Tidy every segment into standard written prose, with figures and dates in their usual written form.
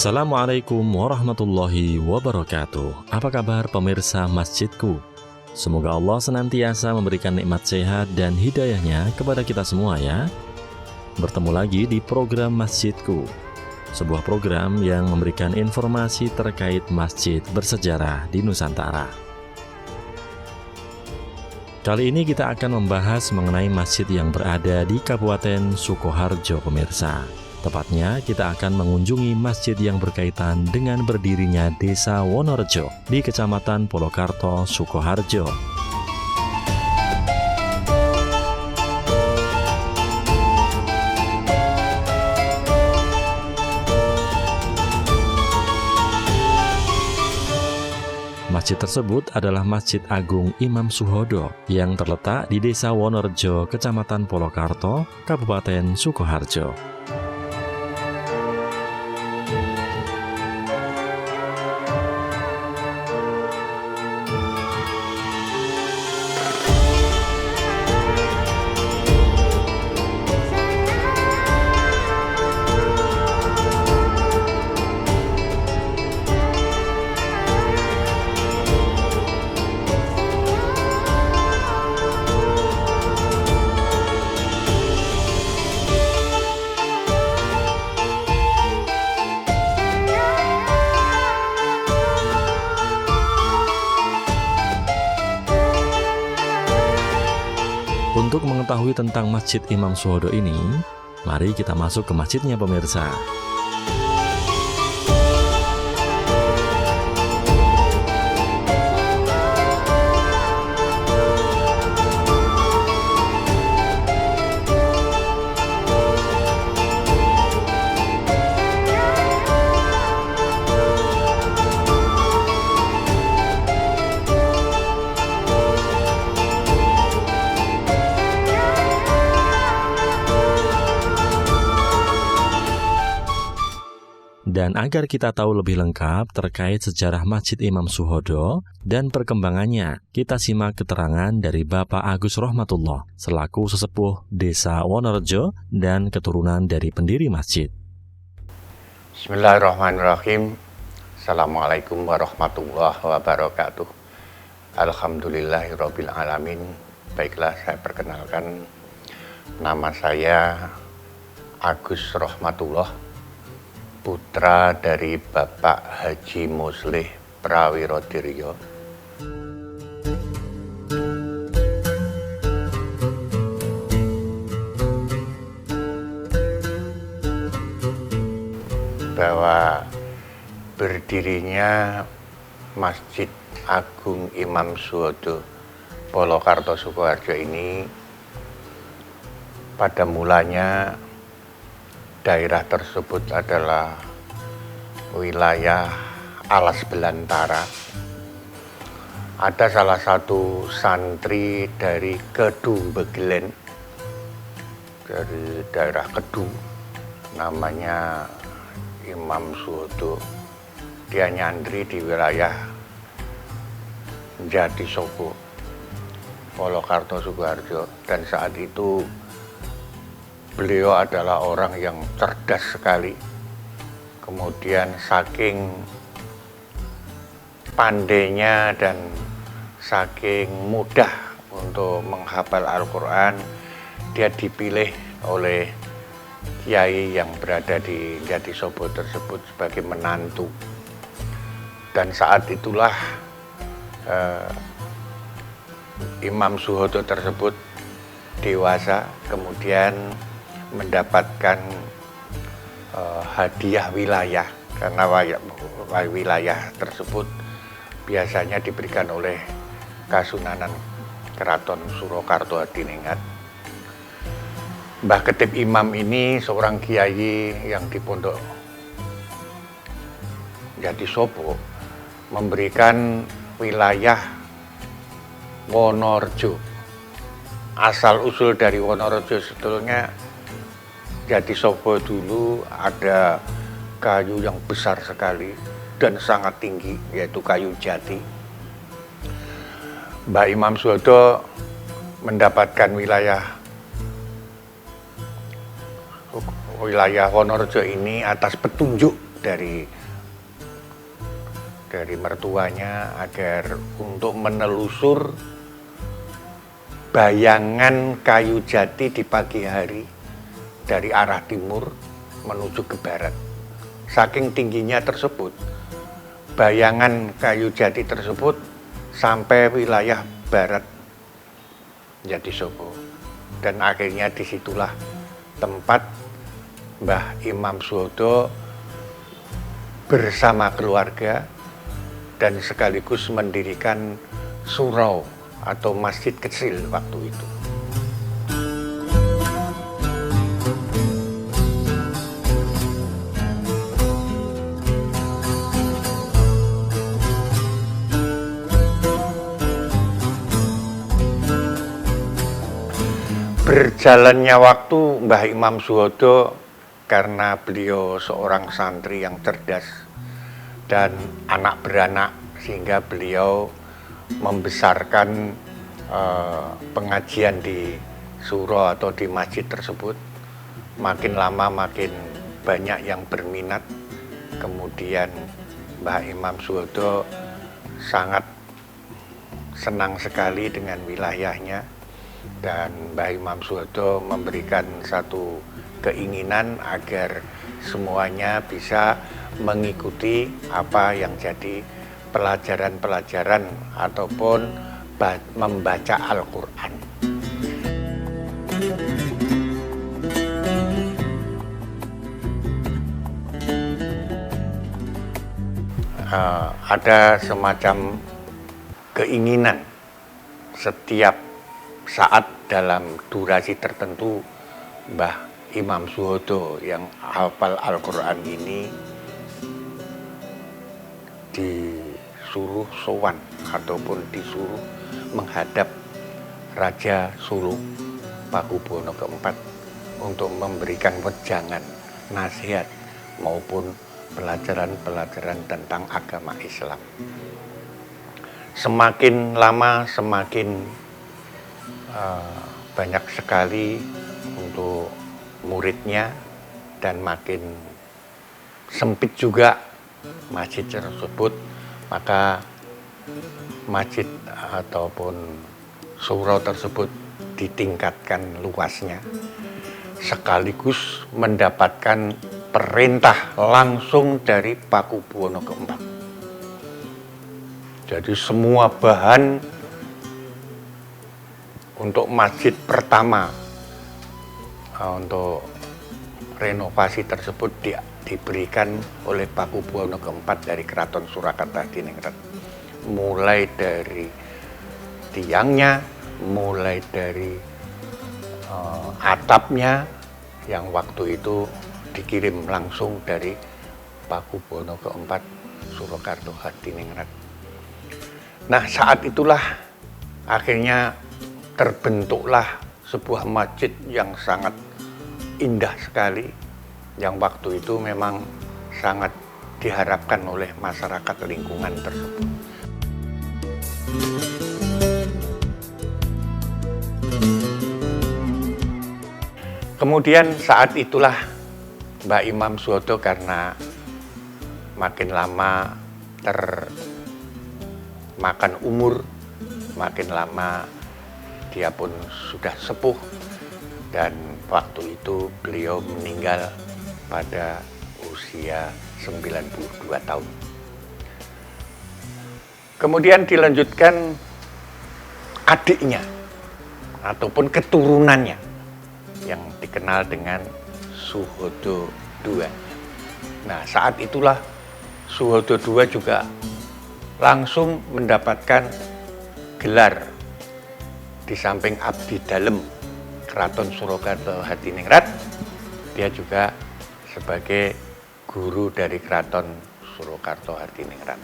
Assalamualaikum warahmatullahi wabarakatuh. Apa kabar pemirsa masjidku? Semoga Allah senantiasa memberikan nikmat sehat dan hidayahnya kepada kita semua ya. Bertemu lagi di program Masjidku, sebuah program yang memberikan informasi terkait masjid bersejarah di Nusantara. Kali ini kita akan membahas mengenai masjid yang berada di Kabupaten Sukoharjo pemirsa. Tepatnya kita akan mengunjungi masjid yang berkaitan dengan berdirinya Desa Wonorejo di Kecamatan Polokarto, Sukoharjo. Masjid tersebut adalah Masjid Agung Imam Suhodo yang terletak di Desa Wonorejo, Kecamatan Polokarto, Kabupaten Sukoharjo. Untuk mengetahui tentang Masjid Imam Suhodo ini, mari kita masuk ke masjidnya pemirsa. Dan agar kita tahu lebih lengkap terkait sejarah Masjid Imam Suhodo dan perkembangannya, kita simak keterangan dari Bapak Agus Rohmatullah selaku sesepuh Desa Wonorejo dan keturunan dari pendiri masjid. Bismillahirrahmanirrahim. Assalamualaikum warahmatullahi wabarakatuh. Alhamdulillahirabbil alamin. Baiklah, saya perkenalkan, nama saya Agus Rohmatullah, putra dari Bapak Haji Muslih Prawirodiryo. Bahwa berdirinya Masjid Agung Imam Suhodo Polokarto Sukoharjo ini pada mulanya daerah tersebut adalah wilayah Alas Belantara. Ada salah satu santri dari Kedu Begelen, dari daerah Kedu, namanya Imam Suhodo. Dia nyantri di wilayah Jatisobo, Polokarto Sukoharjo, dan saat itu beliau adalah orang yang cerdas sekali. Kemudian saking pandainya dan saking mudah untuk menghafal Al-Quran, dia dipilih oleh kiai yang berada di Jatisobo tersebut sebagai menantu. Dan saat itulah Imam Suhodo tersebut dewasa, kemudian mendapatkan hadiah wilayah, karena wilayah tersebut biasanya diberikan oleh Kasunanan Keraton Surakarta Hadiningrat. Mbah Ketip Imam ini seorang kiai yang di Pondok Jatisobo memberikan wilayah Wonorejo. Asal usul dari Wonorejo sebetulnya Jatisobo dulu ada kayu yang besar sekali dan sangat tinggi, yaitu kayu jati. Mbah Imam Suhodo mendapatkan wilayah Wonorejo ini atas petunjuk dari mertuanya agar untuk menelusur bayangan kayu jati di pagi hari dari arah timur menuju ke barat. Saking tingginya tersebut, bayangan kayu jati tersebut sampai wilayah barat Jatisobo. Dan akhirnya disitulah tempat Mbah Imam Suwodo bersama keluarga dan sekaligus mendirikan surau atau masjid kecil waktu itu. Berjalannya waktu, Mbah Imam Suwodo karena beliau seorang santri yang cerdas dan anak beranak, sehingga beliau membesarkan pengajian di surau atau di masjid tersebut. Makin lama makin banyak yang berminat. Kemudian Mbah Imam Suwodo sangat senang sekali dengan wilayahnya, dan Mbah Imam Suwodo memberikan satu keinginan agar semuanya bisa mengikuti apa yang jadi pelajaran-pelajaran ataupun membaca Al-Quran. Ada semacam keinginan setiap saat dalam durasi tertentu Mbah Imam Suwodo yang hafal Al-Quran ini disuruh sowan ataupun disuruh menghadap Raja Solo Pakubuwono keempat untuk memberikan wejangan, nasihat maupun pelajaran-pelajaran tentang agama Islam. Semakin lama semakin banyak sekali untuk muridnya dan makin sempit juga masjid tersebut, maka masjid ataupun surau tersebut ditingkatkan luasnya sekaligus mendapatkan perintah langsung dari Pakubuwono keempat. Jadi semua bahan untuk masjid pertama untuk renovasi tersebut diberikan oleh Pakubuwono keempat dari Keraton Surakarta Hadiningrat. Mulai dari tiangnya, mulai dari atapnya yang waktu itu dikirim langsung dari Pakubuwono keempat Surakarta Hadiningrat. Nah, saat itulah akhirnya terbentuklah sebuah masjid yang sangat indah sekali, yang waktu itu memang sangat diharapkan oleh masyarakat lingkungan tersebut. Kemudian saat itulah Mbah Imam Suwodo karena makin lama termakan umur, makin lama dia pun sudah sepuh, dan waktu itu beliau meninggal pada usia 92 tahun. Kemudian dilanjutkan adiknya ataupun keturunannya yang dikenal dengan Suwodo II. Nah, saat itulah Suwodo II juga langsung mendapatkan gelar di samping abdi dalem Keraton Surakarta Hadiningrat, dia juga sebagai guru dari Keraton Surakarta Hadiningrat.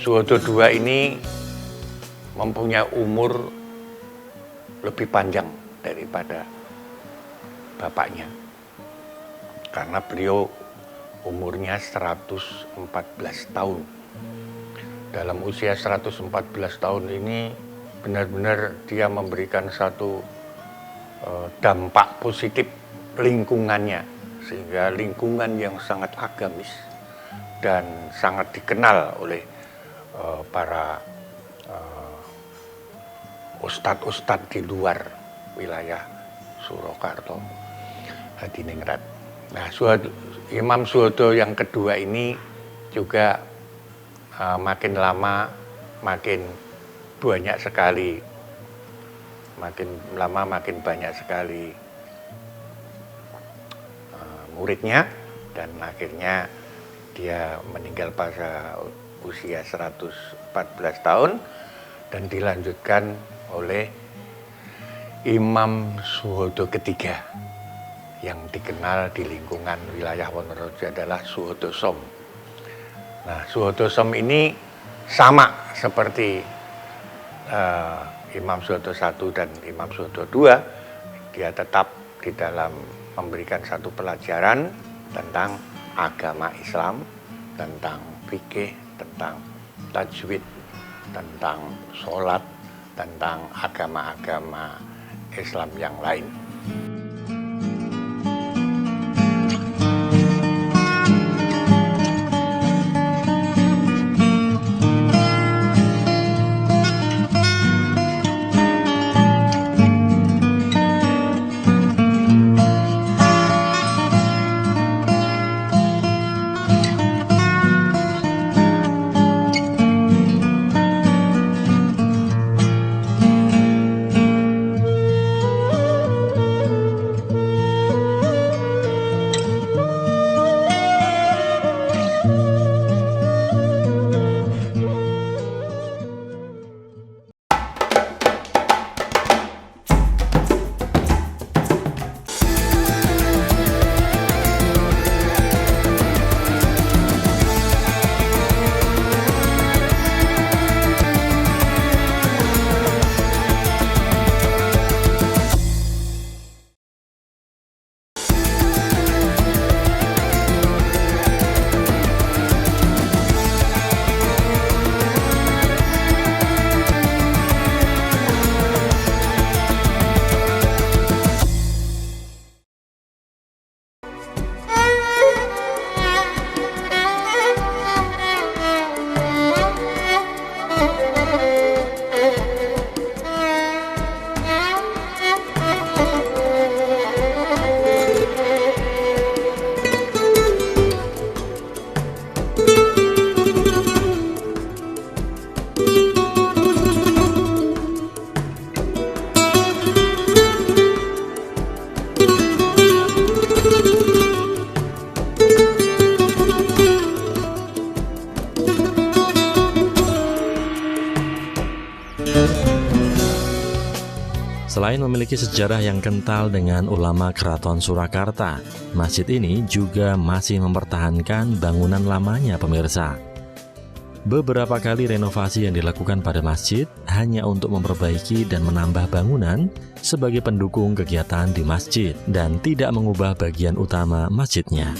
Suwodo II ini mempunyai umur lebih panjang daripada bapaknya. Karena beliau umurnya 114 tahun. Dalam usia 114 tahun ini benar-benar dia memberikan satu dampak positif lingkungannya, sehingga lingkungan yang sangat agamis dan sangat dikenal oleh para ustadz-ustadz di luar wilayah Surakarta, Hadiningrat. Nah, Imam Suhodo yang kedua ini juga makin lama makin banyak sekali, makin banyak sekali muridnya, dan akhirnya dia meninggal pada usia 114 tahun dan dilanjutkan oleh Imam Suhodo ketiga yang dikenal di lingkungan wilayah Wonorejo adalah Suhodo Som. Nah, Suhodo Som ini sama seperti Imam Suhodo I dan Imam Suhodo II. Dia tetap di dalam memberikan satu pelajaran tentang agama Islam, tentang fikih, tentang tajwid, tentang sholat, tentang agama-agama Islam yang lain. Selain memiliki sejarah yang kental dengan ulama Keraton Surakarta, masjid ini juga masih mempertahankan bangunan lamanya pemirsa. Beberapa kali renovasi yang dilakukan pada masjid hanya untuk memperbaiki dan menambah bangunan sebagai pendukung kegiatan di masjid dan tidak mengubah bagian utama masjidnya.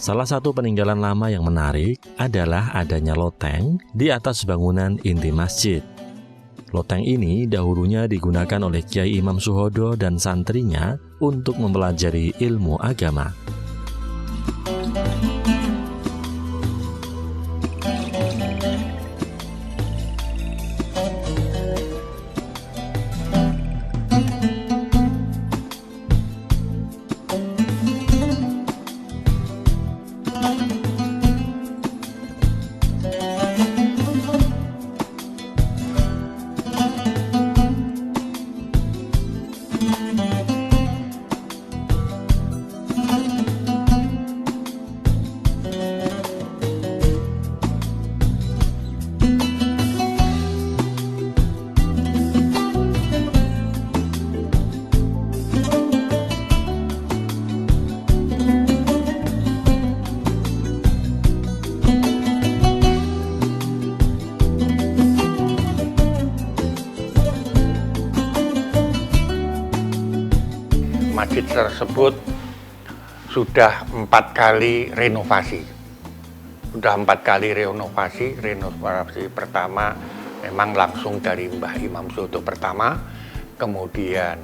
Salah satu peninggalan lama yang menarik adalah adanya loteng di atas bangunan inti masjid. Loteng ini dahulunya digunakan oleh Kiai Imam Suhodo dan santrinya untuk mempelajari ilmu agama. masjid tersebut sudah 4 kali renovasi. Sudah 4 kali renovasi. Renovasi pertama memang langsung dari Mbah Imam Suwodo pertama, kemudian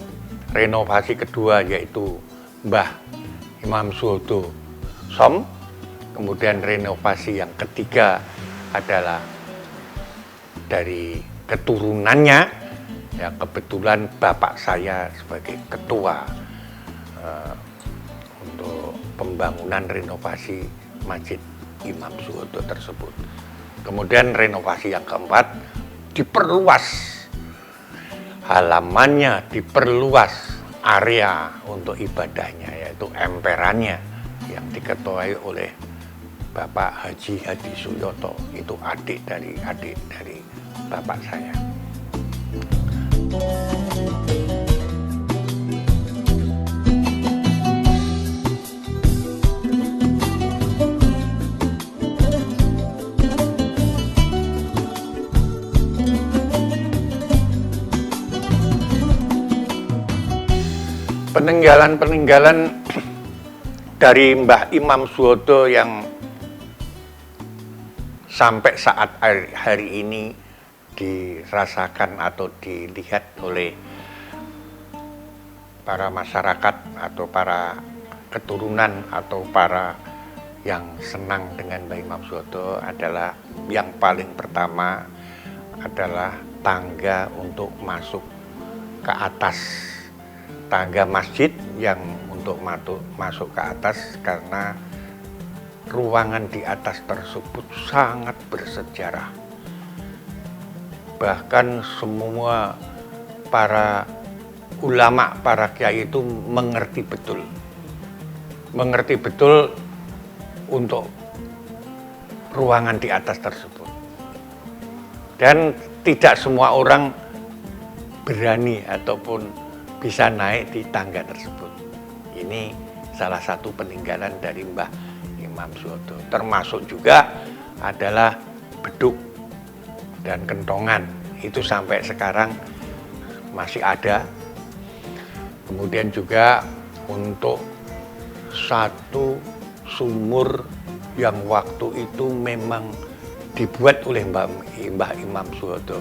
renovasi kedua yaitu Mbah Imam Suwodo Som, kemudian renovasi yang ketiga adalah dari keturunannya, ya kebetulan bapak saya sebagai ketua untuk pembangunan renovasi Masjid Imam Suwodo tersebut. Kemudian renovasi yang keempat, diperluas halamannya, diperluas area untuk ibadahnya, yaitu emperannya yang diketuai oleh Bapak Haji Hadi Suyoto, itu adik dari bapak saya. Peninggalan dari Mbah Imam Suwodo yang sampai saat hari ini dirasakan atau dilihat oleh para masyarakat atau para keturunan atau para yang senang dengan Mbah Imam Suwodo adalah yang paling pertama adalah tangga untuk masuk ke atas. Tangga masjid yang untuk masuk ke atas, karena ruangan di atas tersebut sangat bersejarah. Bahkan semua para ulama, para kiai itu mengerti betul untuk ruangan di atas tersebut. Dan tidak semua orang berani ataupun bisa naik di tangga tersebut. Ini salah satu peninggalan dari Mbah Imam Suwodo. Termasuk juga adalah beduk dan kentongan. Itu sampai sekarang masih ada. Kemudian juga untuk satu sumur yang waktu itu memang dibuat oleh Mbah Imam Suwodo.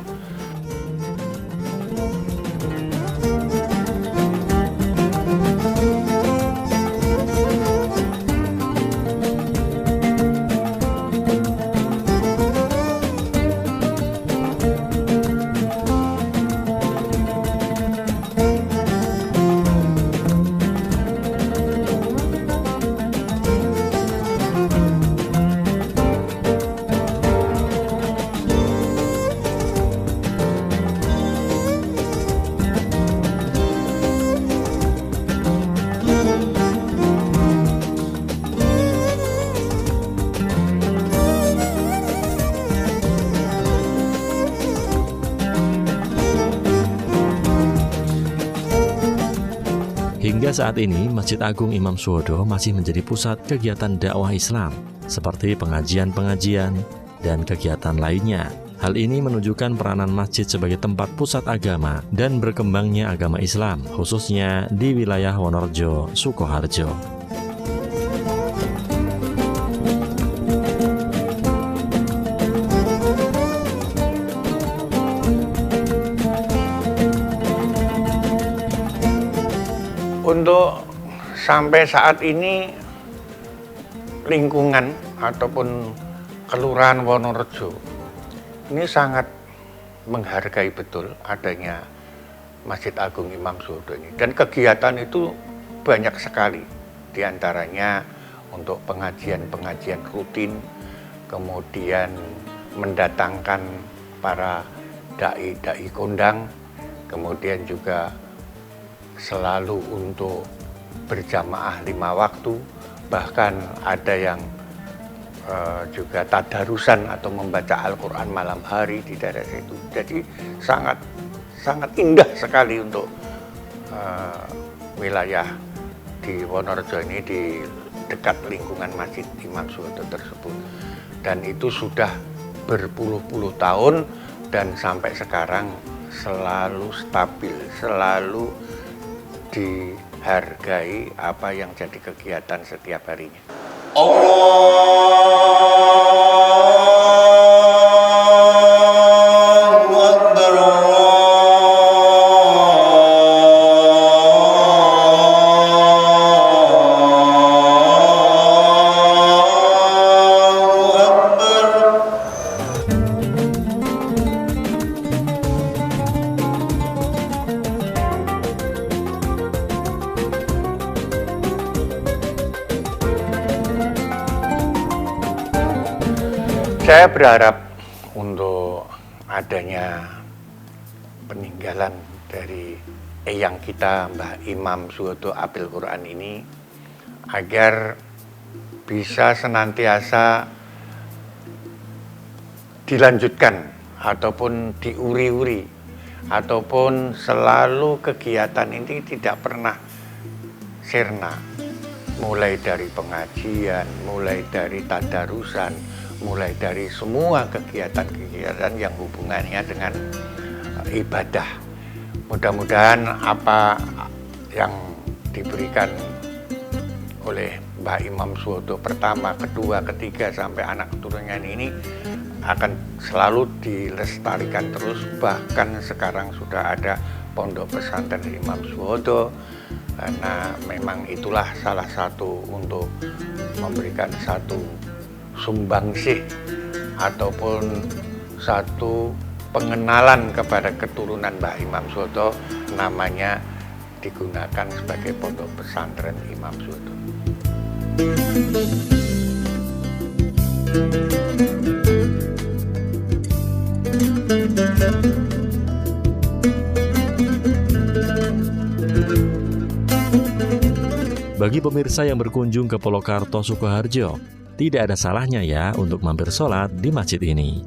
Hingga saat ini, Masjid Agung Imam Suwodo masih menjadi pusat kegiatan dakwah Islam, seperti pengajian-pengajian dan kegiatan lainnya. Hal ini menunjukkan peranan masjid sebagai tempat pusat agama dan berkembangnya agama Islam, khususnya di wilayah Wonorejo, Sukoharjo. Untuk sampai saat ini lingkungan ataupun Kelurahan Wonorejo ini sangat menghargai betul adanya Masjid Agung Imam Suwodo ini. Dan kegiatan itu banyak sekali, diantaranya untuk pengajian-pengajian rutin, kemudian mendatangkan para dai-dai kondang, kemudian juga selalu untuk berjamaah 5 waktu, bahkan ada yang juga tadarusan atau membaca Al-Quran malam hari di daerah itu. Jadi sangat indah sekali untuk wilayah di Wonorejo ini, di dekat lingkungan Masjid Imam Suwodo tersebut. Dan itu sudah berpuluh-puluh tahun dan sampai sekarang selalu stabil, selalu hargai apa yang jadi kegiatan setiap harinya. Allahu Akbar, Allahu Akbar. Saya berharap untuk adanya peninggalan dari eyang kita Mbah Imam Suwoto Apil Quran ini agar bisa senantiasa dilanjutkan ataupun diuri-uri, ataupun selalu kegiatan ini tidak pernah sirna, mulai dari pengajian, mulai dari tadarusan, mulai dari semua kegiatan-kegiatan yang hubungannya dengan ibadah. Mudah-mudahan apa yang diberikan oleh Mbah Imam Suwoto pertama, kedua, ketiga sampai anak keturunannya ini akan selalu dilestarikan terus. Bahkan sekarang sudah ada pondok pesantren Imam Suwoto, karena memang itulah salah satu untuk memberikan satu sumbangsih ataupun satu pengenalan kepada keturunan Mbah Imam Suwoto, namanya digunakan sebagai pondok pesantren Imam Suwoto. Bagi pemirsa yang berkunjung ke Polokarto, Sukoharjo, tidak ada salahnya ya untuk mampir sholat di masjid ini.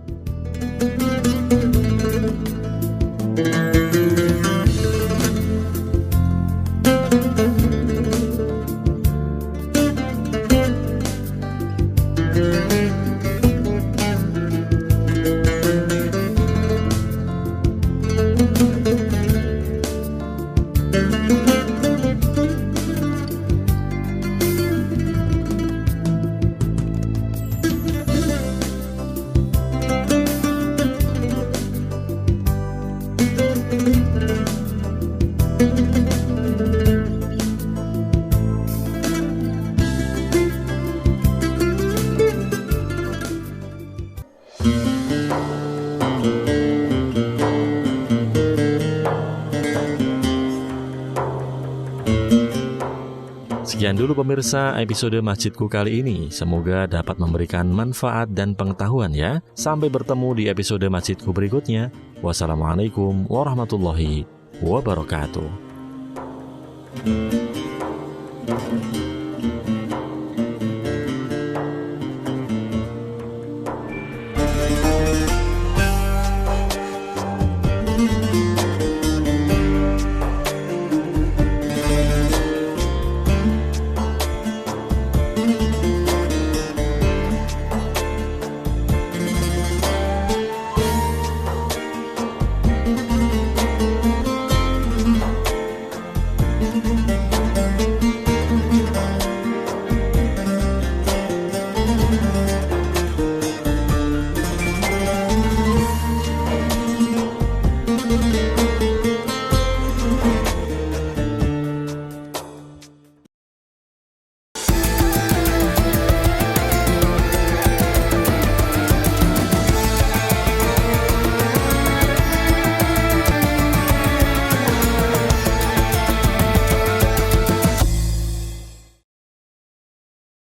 Sekian dulu pemirsa episode Masjidku kali ini. Semoga dapat memberikan manfaat dan pengetahuan ya. Sampai bertemu di episode Masjidku berikutnya. Wassalamualaikum warahmatullahi wabarakatuh.